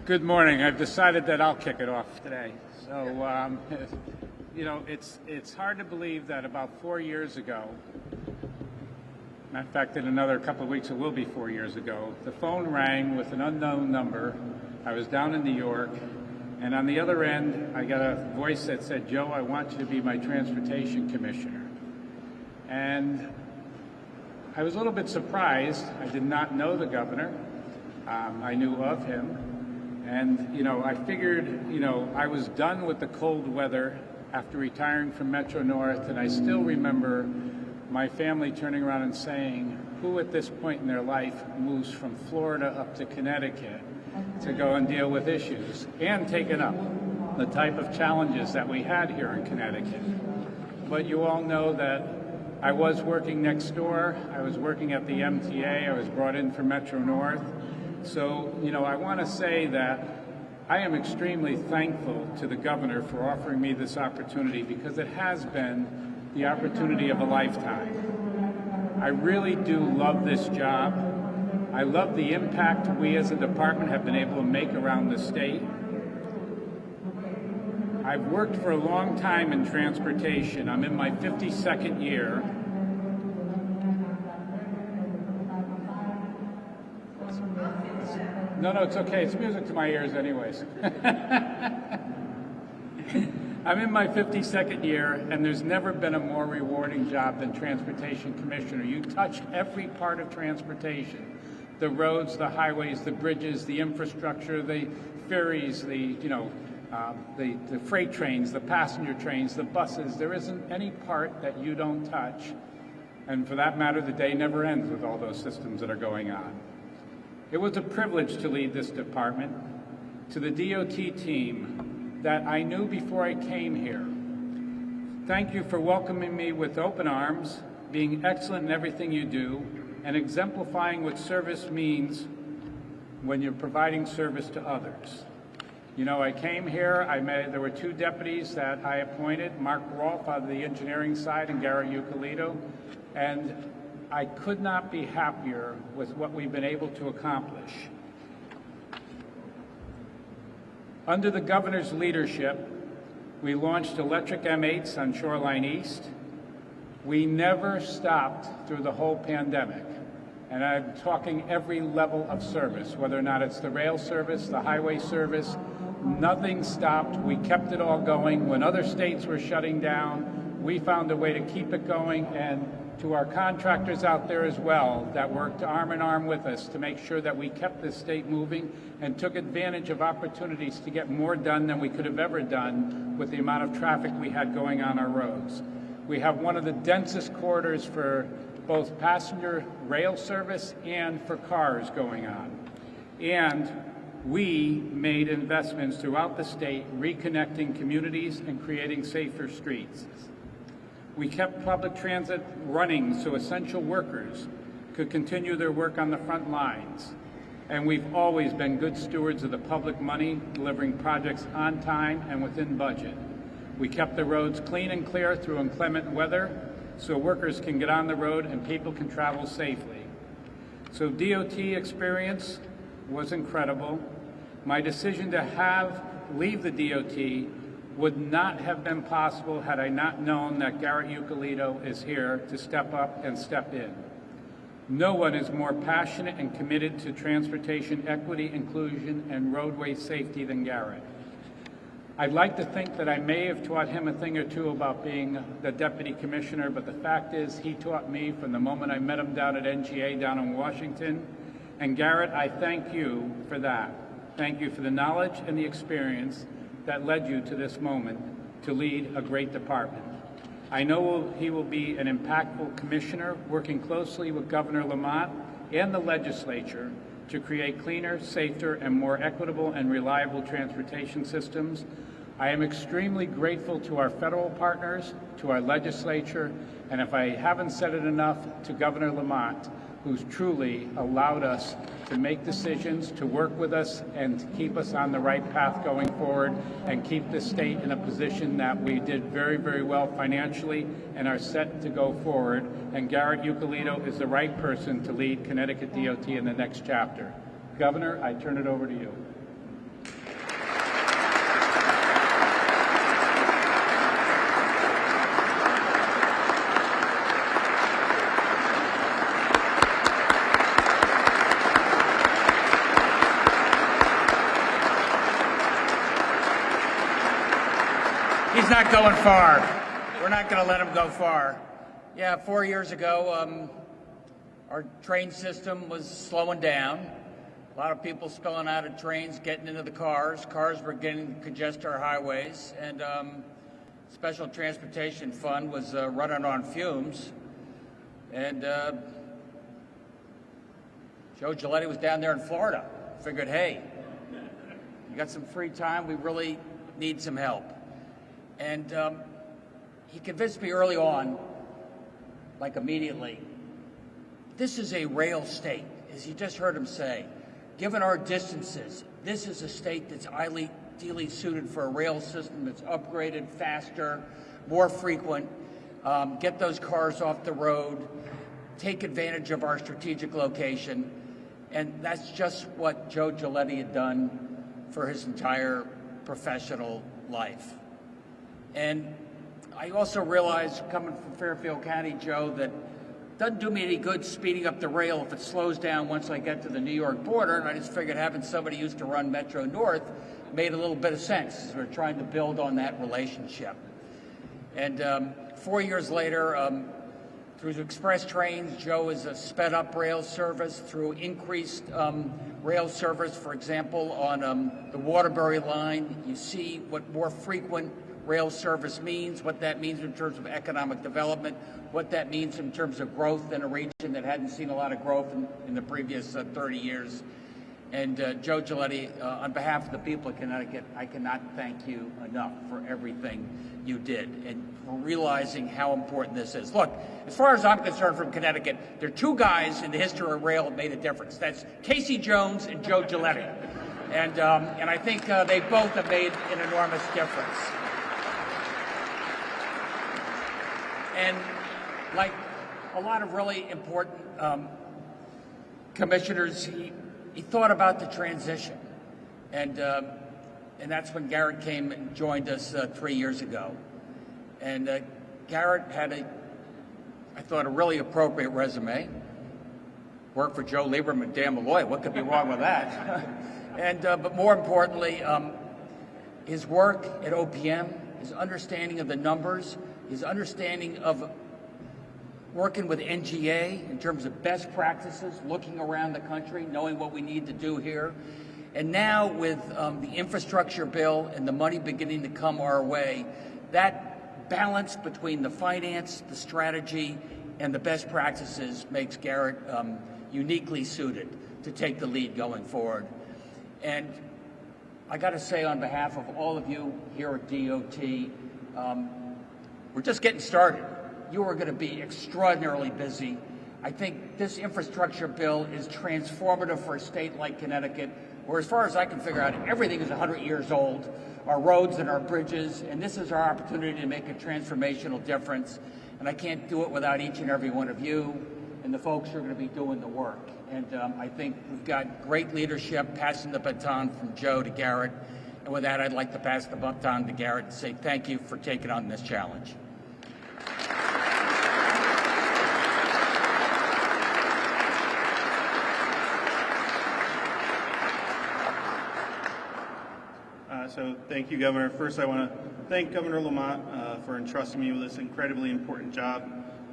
Good morning. I've decided that I'll kick it off today. So, you know, it's hard to believe that about 4 years ago, matter of fact, in another couple of weeks it will be 4 years ago, the phone rang with an unknown number. I was down in New York, and on the other end, I got a voice that said, "Joe, I want you to be my transportation commissioner." And I was a little bit surprised. I did not know the governor. I knew of him. And, you know, I figured, you know, I was done with the cold weather after retiring from Metro North, and I still remember my family turning around and saying, who at this point in their life moves from Florida up to Connecticut to go and deal with issues and taking up the type of challenges that we had here in Connecticut. But you all know that I was working next door. I was working at the MTA. I was brought in from Metro North. So, you know, I want to say that I am extremely thankful to the governor for offering me this opportunity, because it has been the opportunity of a lifetime. I really do love this job. I love the impact we as a department have been able to make around the state. I've worked for a long time in transportation. I'm in my 52nd year. No, it's okay. It's music to my ears anyways. I'm in my 52nd year, and there's never been a more rewarding job than transportation commissioner. You touch every part of transportation: the roads, the highways, the bridges, the infrastructure, the ferries, the freight trains, the passenger trains, the buses. There isn't any part that you don't touch. And for that matter, the day never ends with all those systems that are going on. It was a privilege to lead this department. To the DOT team that I knew before I came here, thank you for welcoming me with open arms, being excellent in everything you do, and exemplifying what service means when you're providing service to others. You know, I came here, there were two deputies that I appointed, Mark Rolfe on the engineering side and Garrett Eucalitto, and I could not be happier with what we've been able to accomplish. Under the governor's leadership, we launched electric M8s on Shoreline East. We never stopped through the whole pandemic. And I'm talking every level of service, whether or not it's the rail service, the highway service, nothing stopped. We kept it all going. When other states were shutting down, we found a way to keep it going. And to our contractors out there as well that worked arm in arm with us to make sure that we kept this state moving and took advantage of opportunities to get more done than we could have ever done with the amount of traffic we had going on our roads. We have one of the densest corridors for both passenger rail service and for cars going on. And we made investments throughout the state reconnecting communities and creating safer streets. We kept public transit running so essential workers could continue their work on the front lines. And we've always been good stewards of the public money, delivering projects on time and within budget. We kept the roads clean and clear through inclement weather so workers can get on the road and people can travel safely. So DOT experience was incredible. My decision to leave the DOT would not have been possible had I not known that Garrett Eucalitto is here to step up and step in. No one is more passionate and committed to transportation equity, inclusion, and roadway safety than Garrett. I'd like to think that I may have taught him a thing or two about being the deputy commissioner, but the fact is he taught me from the moment I met him down at NGA down in Washington. And Garrett, I thank you for that. Thank you for the knowledge and the experience that led you to this moment to lead a great department. I know he will be an impactful commissioner, working closely with Governor Lamont and the legislature to create cleaner, safer, and more equitable and reliable transportation systems. I am extremely grateful to our federal partners, to our legislature, and if I haven't said it enough, to Governor Lamont, who's truly allowed us to make decisions, to work with us, and to keep us on the right path going forward and keep the state in a position that we did very, very well financially and are set to go forward. And Garrett Eucalitto is the right person to lead Connecticut DOT in the next chapter. Governor, I turn it over to you. not going far. We're not going to let him go far. Yeah, 4 years ago, our train system was slowing down. A lot of people spilling out of trains, getting into the cars. Cars were getting to congest our highways, and Special Transportation Fund was running on fumes. And Joe Giulietti was down there in Florida. Figured, hey, you got some free time, we really need some help. And he convinced me early on, like immediately, this is a rail state, as you just heard him say. Given our distances, this is a state that's ideally suited for a rail system that's upgraded, faster, more frequent, get those cars off the road, take advantage of our strategic location. And that's just what Joe Giulietti had done for his entire professional life. And I also realized, coming from Fairfield County, Joe, that it doesn't do me any good speeding up the rail if it slows down once I get to the New York border. And I just figured having somebody who used to run Metro North made a little bit of sense, as we're trying to build on that relationship. And 4 years later, through express trains, Joe has sped up rail service through increased rail service. For example, on the Waterbury line, you see what more frequent rail service means, what that means in terms of economic development, what that means in terms of growth in a region that hadn't seen a lot of growth in the previous 30 years. And Joe Giulietti, on behalf of the people of Connecticut, I cannot thank you enough for everything you did and for realizing how important this is. Look, as far as I'm concerned from Connecticut, there are two guys in the history of rail that made a difference. That's Casey Jones and Joe Giulietti. And I think they both have made an enormous difference. And like a lot of really important commissioners, he thought about the transition. And that's when Garrett came and joined us 3 years ago. And Garrett had I thought, a really appropriate resume. Worked for Joe Lieberman and Dan Malloy. What could be wrong with that? And but more importantly, his work at OPM, his understanding of the numbers, his understanding of working with NGA in terms of best practices, looking around the country, knowing what we need to do here. And now with the infrastructure bill and the money beginning to come our way, that balance between the finance, the strategy, and the best practices makes Garrett uniquely suited to take the lead going forward. And I got to say, on behalf of all of you here at DOT, we're just getting started. You are going to be extraordinarily busy. I think this infrastructure bill is transformative for a state like Connecticut, where, as far as I can figure out, everything is 100 years old, our roads and our bridges, and this is our opportunity to make a transformational difference. And I can't do it without each and every one of you and the folks who are going to be doing the work. And I think we've got great leadership, passing the baton from Joe to Garrett. And with that, I'd like to pass the baton to Garrett and say thank you for taking on this challenge. So thank you, Governor. First, I want to thank Governor Lamont for entrusting me with this incredibly important job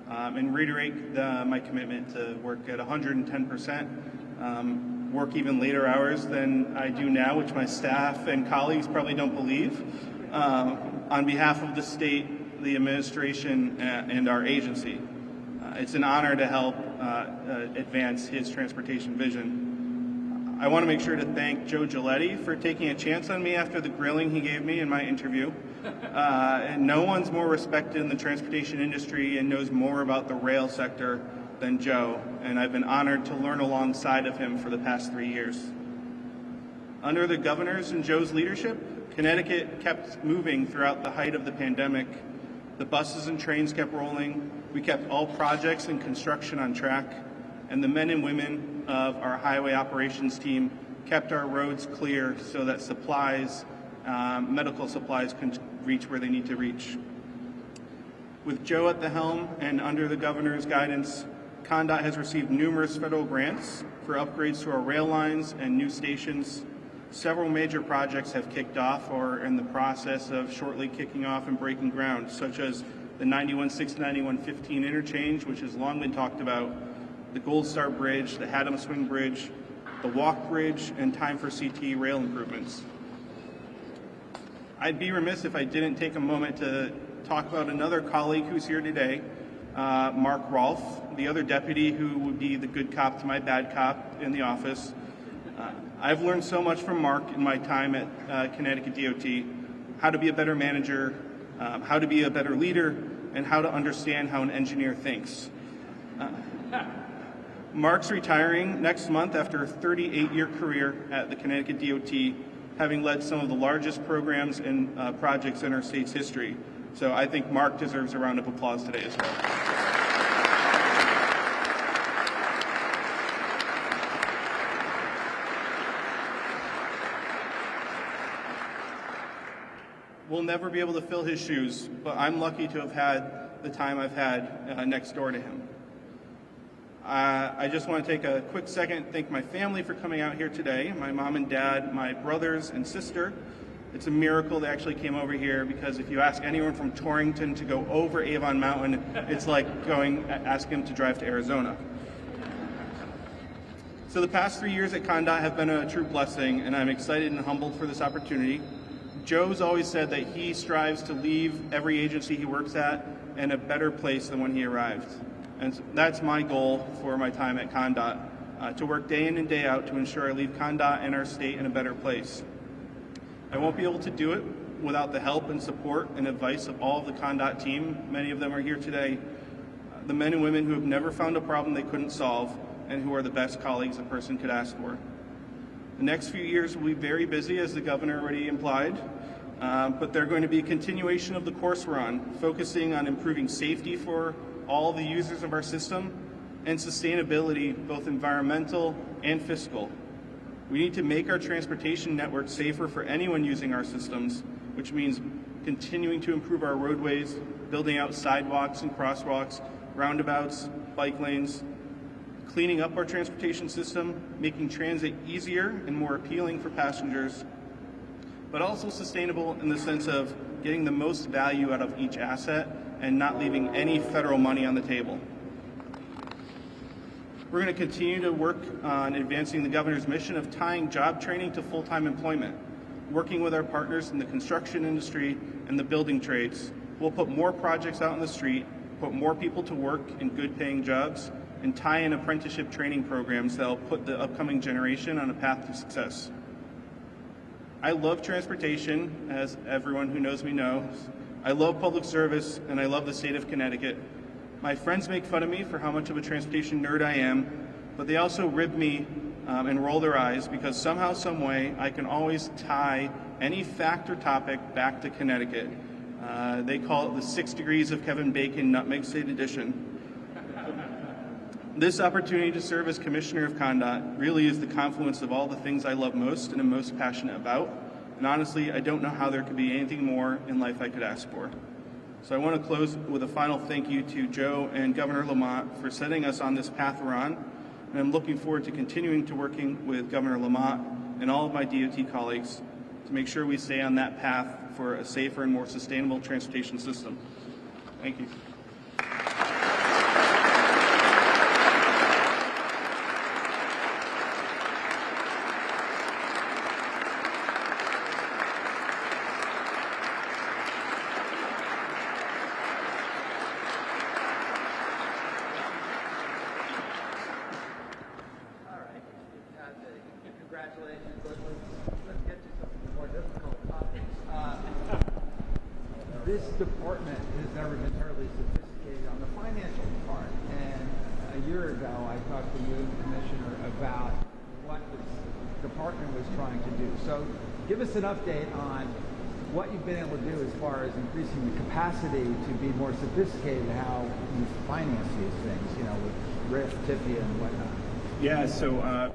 and reiterate my commitment to work at 110%, work even later hours than I do now, which my staff and colleagues probably don't believe, on behalf of the state, the administration, and our agency. It's an honor to help advance his transportation vision. I want to make sure to thank Joe Giulietti for taking a chance on me after the grilling he gave me in my interview. And no one's more respected in the transportation industry and knows more about the rail sector than Joe, and I've been honored to learn alongside of him for the past 3 years. Under the governor's and Joe's leadership, Connecticut kept moving throughout the height of the pandemic. The buses and trains kept rolling. We kept all projects and construction on track, and the men and women of our highway operations team kept our roads clear so that supplies, medical supplies, can reach where they need to reach. With Joe at the helm and under the governor's guidance, ConnDOT has received numerous federal grants for upgrades to our rail lines and new stations. Several major projects have kicked off or are in the process of shortly kicking off and breaking ground, such as the 91-6-91-15 interchange, which has long been talked about, the Gold Star Bridge, the Haddam Swing Bridge, the Walk Bridge, and time for CT rail improvements. I'd be remiss if I didn't take a moment to talk about another colleague who's here today, Mark Rolfe, the other deputy who would be the good cop to my bad cop in the office. I've learned so much from Mark in my time at Connecticut DOT, how to be a better manager, how to be a better leader, and how to understand how an engineer thinks. Mark's retiring next month after a 38-year career at the Connecticut DOT, having led some of the largest programs and projects in our state's history. So I think Mark deserves a round of applause today as well. We'll never be able to fill his shoes, but I'm lucky to have had the time I've had next door to him. I just want to take a quick second and thank my family for coming out here today, my mom and dad, my brothers and sister. It's a miracle they actually came over here, because if you ask anyone from Torrington to go over Avon Mountain, it's like asking them to drive to Arizona. So the past 3 years at ConnDOT have been a true blessing, and I'm excited and humbled for this opportunity. Joe's always said that he strives to leave every agency he works at in a better place than when he arrived. And that's my goal for my time at ConnDOT, to work day in and day out to ensure I leave ConnDOT and our state in a better place. I won't be able to do it without the help and support and advice of all of the ConnDOT team. Many of them are here today. The men and women who have never found a problem they couldn't solve, and who are the best colleagues a person could ask for. The next few years will be very busy, as the governor already implied, but they're going to be a continuation of the course we're on, focusing on improving safety for all the users of our system and sustainability, both environmental and fiscal. We need to make our transportation network safer for anyone using our systems, which means continuing to improve our roadways, building out sidewalks and crosswalks, roundabouts, bike lanes, cleaning up our transportation system, making transit easier and more appealing for passengers, but also sustainable in the sense of getting the most value out of each asset and not leaving any federal money on the table. We're going to continue to work on advancing the governor's mission of tying job training to full-time employment. Working with our partners in the construction industry and the building trades, we'll put more projects out on the street, put more people to work in good-paying jobs, and tie in apprenticeship training programs that will put the upcoming generation on a path to success. I love transportation, as everyone who knows me knows. I love public service, and I love the state of Connecticut. My friends make fun of me for how much of a transportation nerd I am, but they also rib me and roll their eyes, because somehow, some way, I can always tie any fact or topic back to Connecticut. They call it the 6 degrees of Kevin Bacon Nutmeg State Edition. This opportunity to serve as Commissioner of ConnDOT really is the confluence of all the things I love most and am most passionate about. And honestly, I don't know how there could be anything more in life I could ask for. So I want to close with a final thank you to Joe and Governor Lamont for setting us on this path we're on. And I'm looking forward to continuing to working with Governor Lamont and all of my DOT colleagues to make sure we stay on that path for a safer and more sustainable transportation system. Thank you. Congratulations. Let's get to some more difficult topics. This department has never been terribly sophisticated on the financial part. And a year ago, I talked to you, Commissioner, about what the department was trying to do. So give us an update on what you've been able to do as far as increasing the capacity to be more sophisticated in how you finance these things, you know, with RIF, TIFIA, and whatnot. Yeah, so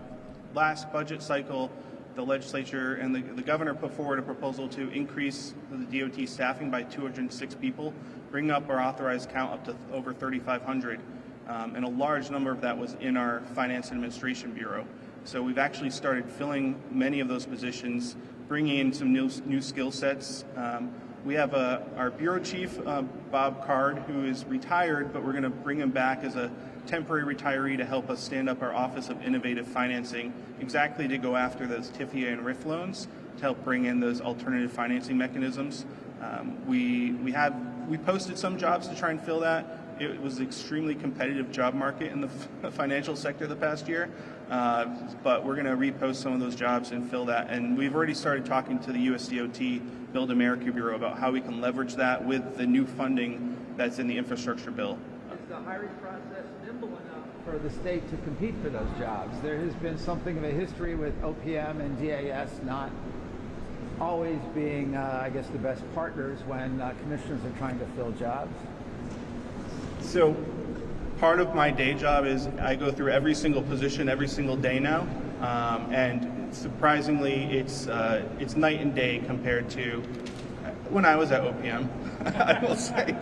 last budget cycle, the legislature and the governor put forward a proposal to increase the DOT staffing by 206 people, bring up our authorized count up to over 3,500. And a large number of that was in our Finance and Administration Bureau. So we've actually started filling many of those positions, bringing in some new skill sets. We have our bureau chief, Bob Card, who is retired, but we're going to bring him back as a temporary retiree to help us stand up our Office of Innovative Financing, exactly to go after those TIFIA and RIF loans, to help bring in those alternative financing mechanisms. We posted some jobs to try and fill that. It was an extremely competitive job market in the financial sector the past year, but we're going to repost some of those jobs and fill that. And we've already started talking to the USDOT Build America Bureau about how we can leverage that with the new funding that's in the infrastructure bill. Is the hiring process nimble enough for the state to compete for those jobs? There has been something of a history with OPM and DAS not always being, I guess, the best partners when commissioners are trying to fill jobs. So part of my day job is I go through every single position every single day now, and surprisingly, it's night and day compared to when I was at OPM. I will say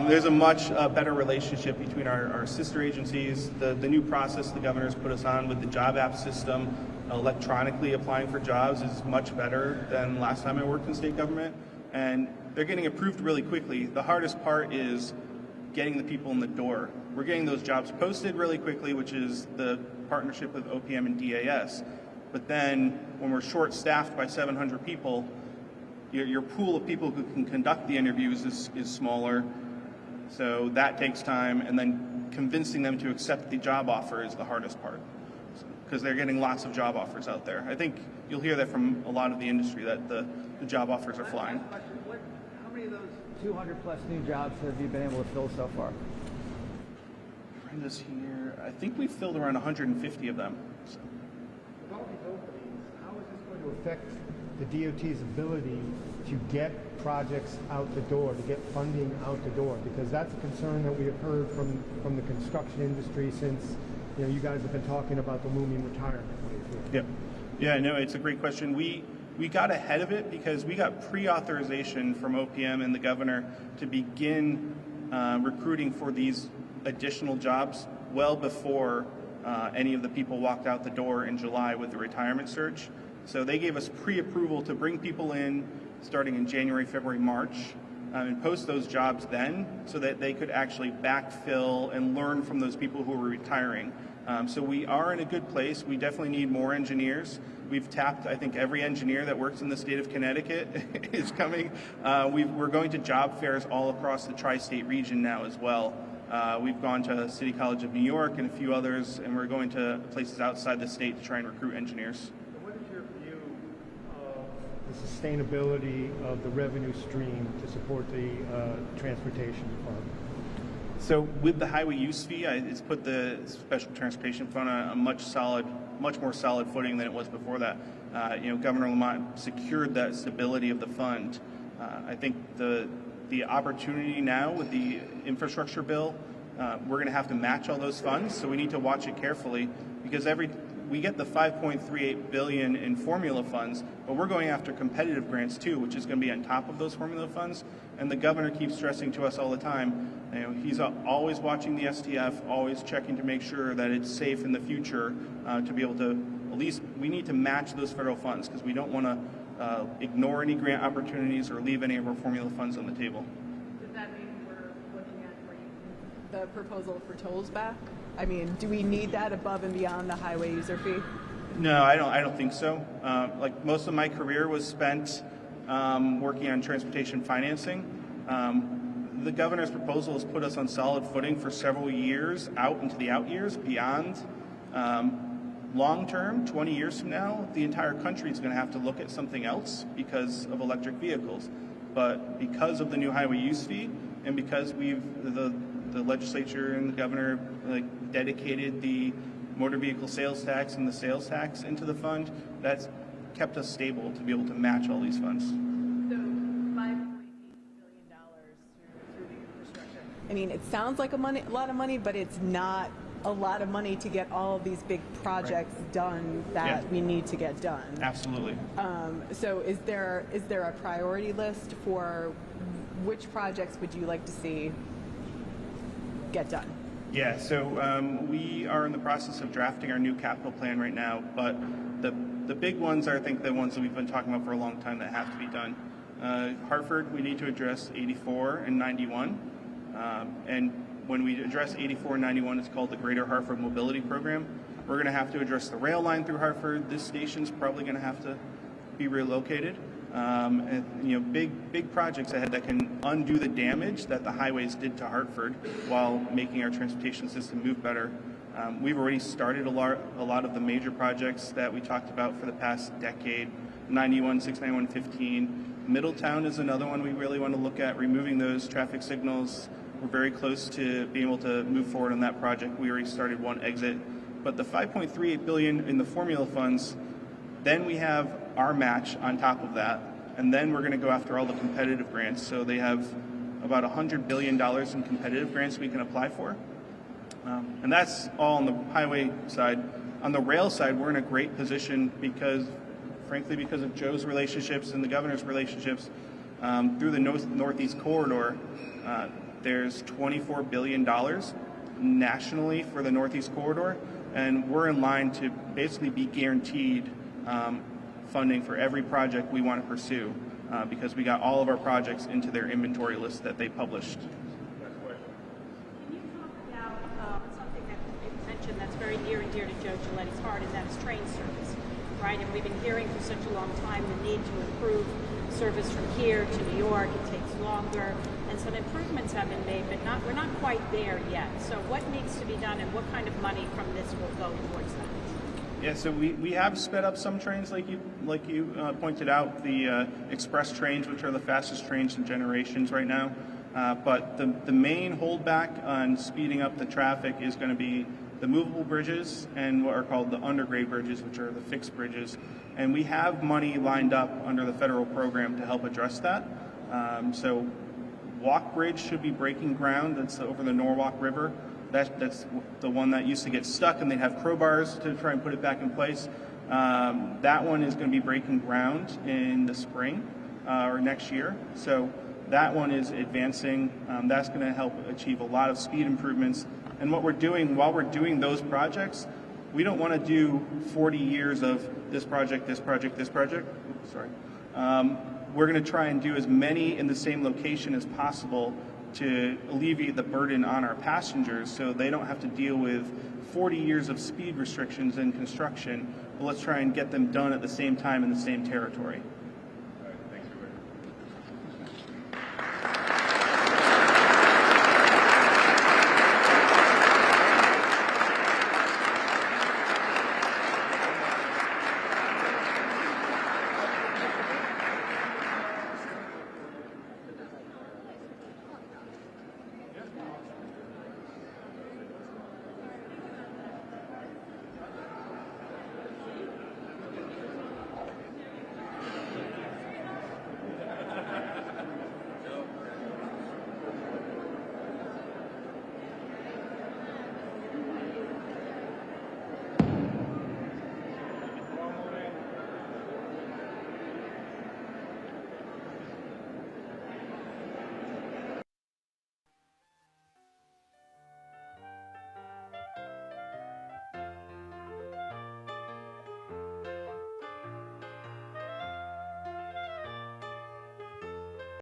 there's a much better relationship between our sister agencies. The new process the governor's put us on with the job app system, electronically applying for jobs, is much better than last time I worked in state government, and they're getting approved really quickly. The hardest part is getting the people in the door. We're getting those jobs posted really quickly, which is the partnership with OPM and DAS. But then when we're short-staffed by 700 people, your pool of people who can conduct the interviews is smaller. So that takes time, and then convincing them to accept the job offer is the hardest part, because they're getting lots of job offers out there. I think you'll hear that from a lot of the industry, that the job offers are flying. How many of those 200 plus new jobs have you been able to fill so far? Brenda's here. I think we've filled around 150 of them. So. With all these openings, how is this going to affect the DOT's ability to get projects out the door, to get funding out the door? Because that's a concern that we have heard from the construction industry since you guys have been talking about the looming retirement wave. Yeah, no, it's a great question. We got ahead of it because we got pre-authorization from OPM and the governor to begin recruiting for these additional jobs well before any of the people walked out the door in July with the retirement surge. So they gave us pre-approval to bring people in starting in January, February, March, and post those jobs then so that they could actually backfill and learn from those people who were retiring. So we are in a good place. We definitely need more engineers. We've tapped, I think, every engineer that works in the state of Connecticut is coming. We're going to job fairs all across the tri-state region now as well. We've gone to City College of New York and a few others, and we're going to places outside the state to try and recruit engineers. What is your view of the sustainability of the revenue stream to support the transportation department? So with the highway use fee, it's put the special transportation fund on a much more solid footing than it was before that. Governor Lamont secured that stability of the fund. I think the opportunity now with the infrastructure bill, we're going to have to match all those funds, so we need to watch it carefully, because we get the $5.38 billion in formula funds, but we're going after competitive grants too, which is going to be on top of those formula funds. And the governor keeps stressing to us all the time, he's always watching the STF, always checking to make sure that it's safe in the future to be able to, at least we need to match those federal funds, because we don't want to ignore any grant opportunities or leave any of our formula funds on the table. Does that mean we're looking at bringing the proposal for tolls back? I mean, do we need that above and beyond the highway user fee? No, I don't think so. Like most of my career was spent working on transportation financing. The governor's proposal has put us on solid footing for several years out into the out years beyond. Long term, 20 years from now, the entire country is going to have to look at something else because of electric vehicles. But because of the new highway use fee, and because the legislature and the governor dedicated the motor vehicle sales tax and the sales tax into the fund, that's kept us stable to be able to match all these funds. So $5.8 billion through the infrastructure. I mean, it sounds like a lot of money, but it's not a lot of money to get all of these big projects done that we need to get done. Absolutely. So is there a priority list for which projects would you like to see get done? Yeah, so we are in the process of drafting our new capital plan right now, but the big ones are, I think, the ones that we've been talking about for a long time that have to be done. Hartford, we need to address 84 and 91. And when we address 84 and 91, it's called the Greater Hartford Mobility Program. We're going to have to address the rail line through Hartford. This station's probably going to have to be relocated. And, you know, big projects ahead that can undo the damage that the highways did to Hartford while making our transportation system move better. We've already started a lot of the major projects that we talked about for the past decade. 91, 691, 15. Middletown is another one we really want to look at, removing those traffic signals. We're very close to being able to move forward on that project. We already started one exit. But the $5.38 billion in the formula funds, then we have our match on top of that, and then we're going to go after all the competitive grants. So they have about $100 billion in competitive grants we can apply for. And that's all on the highway side. On the rail side, we're in a great position because, frankly, because of Joe's relationships and the governor's relationships through the Northeast Corridor. There's $24 billion nationally for the Northeast Corridor, and we're in line to basically be guaranteed funding for every project we want to pursue because we got all of our projects into their inventory list that they published. Can you talk about something that you mentioned that's very near and dear to Joe Giulietti's heart, and that's train service, right? And we've been hearing for such a long time the need to improve service from here to New York. It takes longer, and some improvements have been made, but we're not quite there yet. So what needs to be done, and what kind of money from this will go towards that? Yeah, so we have sped up some trains, like you pointed out, the express trains, which are the fastest trains in generations right now. But the main holdback on speeding up the traffic is going to be the movable bridges and what are called the undergrade bridges, which are the fixed bridges. And we have money lined up under the federal program to help address that. So Walk Bridge should be breaking ground. That's over the Norwalk River. That's the one that used to get stuck, and they'd have crowbars to try and put it back in place. That one is going to be breaking ground in the spring or next year. So that one is advancing. That's going to help achieve a lot of speed improvements. And what we're doing while we're doing those projects, we don't want to do 40 years of this project, this project, this project. Oops, sorry. We're going to try and do as many in the same location as possible to alleviate the burden on our passengers so they don't have to deal with 40 years of speed restrictions in construction. But let's try and get them done at the same time in the same territory.